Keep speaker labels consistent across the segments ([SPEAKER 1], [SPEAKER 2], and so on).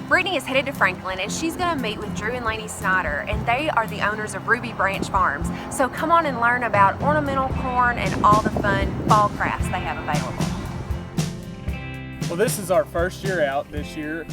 [SPEAKER 1] Brittany is headed to Franklin and she's going to meet with Drew and Laney Snider, and they are the owners of Ruby Branch Farms. So come on and learn about ornamental corn and all the fun fall crafts they have available.
[SPEAKER 2] Well, this is our first year out this year.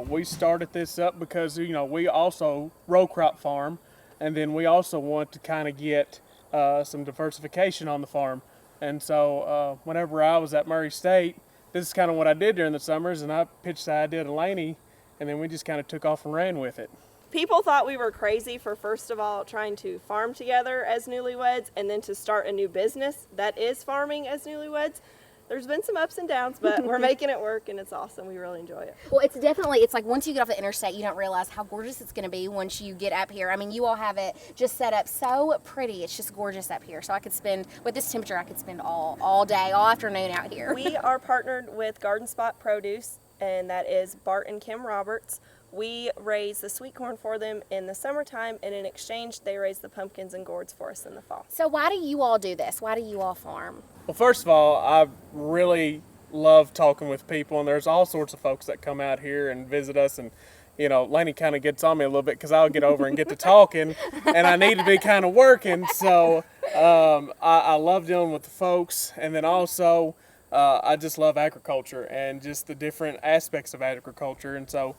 [SPEAKER 2] We started this up because, we also row crop farm, and then we also want to kind of get some diversification on the farm. And so whenever I was at Murray State, this is kind of what I did during the summers, and I pitched the idea to Laney, and then we just kind of took off and ran with it.
[SPEAKER 3] People thought we were crazy for, first of all, trying to farm together as newlyweds and then to start a new business that is farming as newlyweds. There's been some ups and downs, but we're making it work, and it's awesome. We really enjoy it.
[SPEAKER 4] Well, it's like once you get off the interstate, you don't realize how gorgeous it's going to be once you get up here. I mean, you all have it just set up so pretty. It's just gorgeous up here. So with this temperature, I could spend all day, all afternoon out here.
[SPEAKER 3] We are partnered with Garden Spot Produce, and that is Bart and Kim Roberts. We raise the sweet corn for them in the summertime, and in exchange, they raise the pumpkins and gourds for us in the fall.
[SPEAKER 4] So why do you all do this? Why do you all farm?
[SPEAKER 2] Well, first of all, I really love talking with people, and there's all sorts of folks that come out here and visit us, and Laney kind of gets on me a little bit because I'll get over and get to talking, and I need to be kind of working. So I love dealing with the folks, and then also I just love agriculture and just the different aspects of agriculture, and so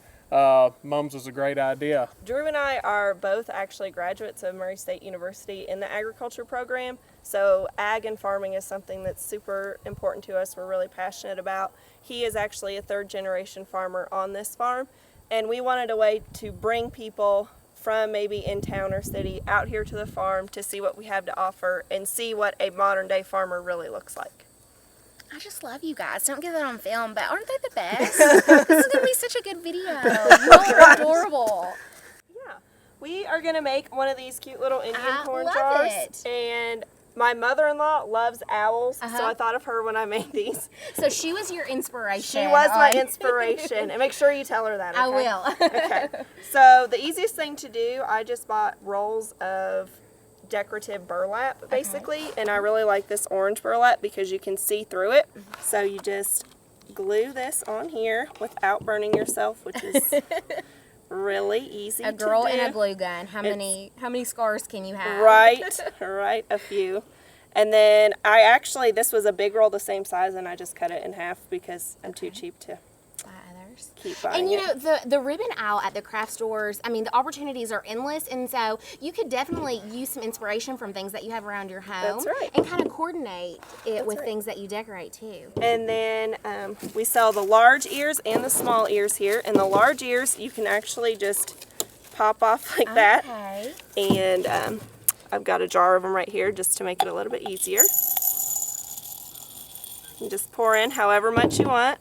[SPEAKER 2] Mums was a great idea.
[SPEAKER 3] Drew and I are both actually graduates of Murray State University in the agriculture program, so ag and farming is something that's super important to us. We're really passionate about. He is actually a third-generation farmer on this farm, and we wanted a way to bring people from maybe in town or city out here to the farm to see what we have to offer and see what a modern-day farmer really looks like.
[SPEAKER 4] I just love you guys. Don't get that on film, but aren't they the best? This is going to be such a good video. You all are adorable.
[SPEAKER 3] Yeah. We are going to make one of these cute little Indian corn
[SPEAKER 4] love
[SPEAKER 3] jars.
[SPEAKER 4] it.
[SPEAKER 3] And my mother-in-law loves owls, so I thought of her when I made these.
[SPEAKER 4] So she was your inspiration.
[SPEAKER 3] She was my inspiration. And make sure you tell her that, okay?
[SPEAKER 4] I will.
[SPEAKER 3] Okay. So the easiest thing to do, I just bought rolls of decorative burlap basically, and I really like this orange burlap because you can see through it. So you just glue this on here without burning yourself, which is really easy to do.
[SPEAKER 4] A girl and a glue gun. How many scars can you have?
[SPEAKER 3] Right, a few. And then this was a big roll the same size, and I just cut it in half because I'm too cheap to keep buying
[SPEAKER 4] and the ribbon aisle at the craft stores, I mean, the opportunities are endless, and so you could definitely use some inspiration from things that you have around your home.
[SPEAKER 3] That's right.
[SPEAKER 4] And kind of coordinate it with things that you decorate too.
[SPEAKER 3] And then we sell the large ears and the small ears here, and the large ears you can actually just pop off like that. And I've got a jar of them right here just to make it a little bit easier. You just pour in however much you want.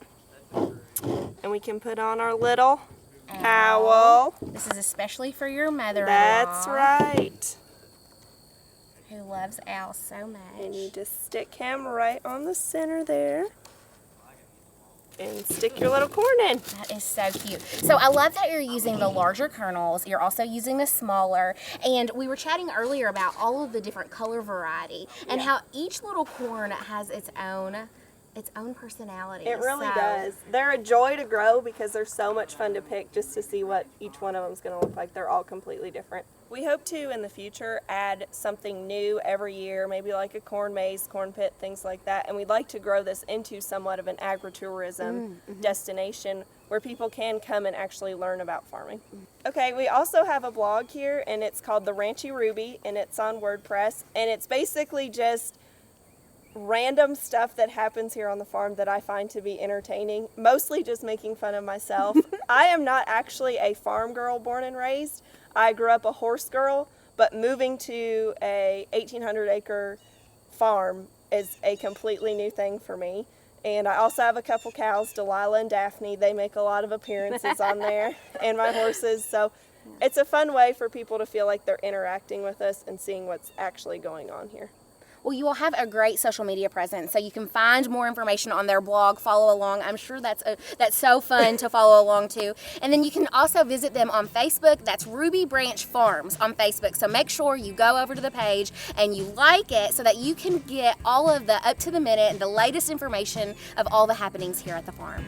[SPEAKER 3] And we can put on our little owl.
[SPEAKER 4] This is especially for your mother-in-law.
[SPEAKER 3] That's right.
[SPEAKER 4] Who loves owls so much.
[SPEAKER 3] And you just stick him right on the center there. And stick your little corn in.
[SPEAKER 4] That is so cute. So I love that you're using the larger kernels. You're also using the smaller. And we were chatting earlier about all of the different color variety and how each little corn has its own personality.
[SPEAKER 3] It really does. They're a joy to grow because they're so much fun to pick just to see what each one of them is going to look like. They're all completely different. We hope to, in the future, add something new every year, maybe like a corn maze, corn pit, things like that. And we'd like to grow this into somewhat of an agritourism destination where people can come and actually learn about farming. Okay, we also have a blog here, and it's called The Ranchy Ruby, and it's on WordPress. And it's basically just random stuff that happens here on the farm that I find to be entertaining, mostly just making fun of myself. I am not actually a farm girl born and raised. I grew up a horse girl, but moving to a 1,800 acre farm is a completely new thing for me. And I also have a couple cows, Delilah and Daphne. They make a lot of appearances on there, and my horses. So it's a fun way for people to feel like they're interacting with us and seeing what's actually going on here.
[SPEAKER 4] Well, you will have a great social media presence, so you can find more information on their blog, follow along. I'm sure that's so fun to follow along to. And then you can also visit them on Facebook. That's Ruby Branch Farms on Facebook. So make sure you go over to the page and you like it so that you can get all of the up to the minute and the latest information of all the happenings here at the farm.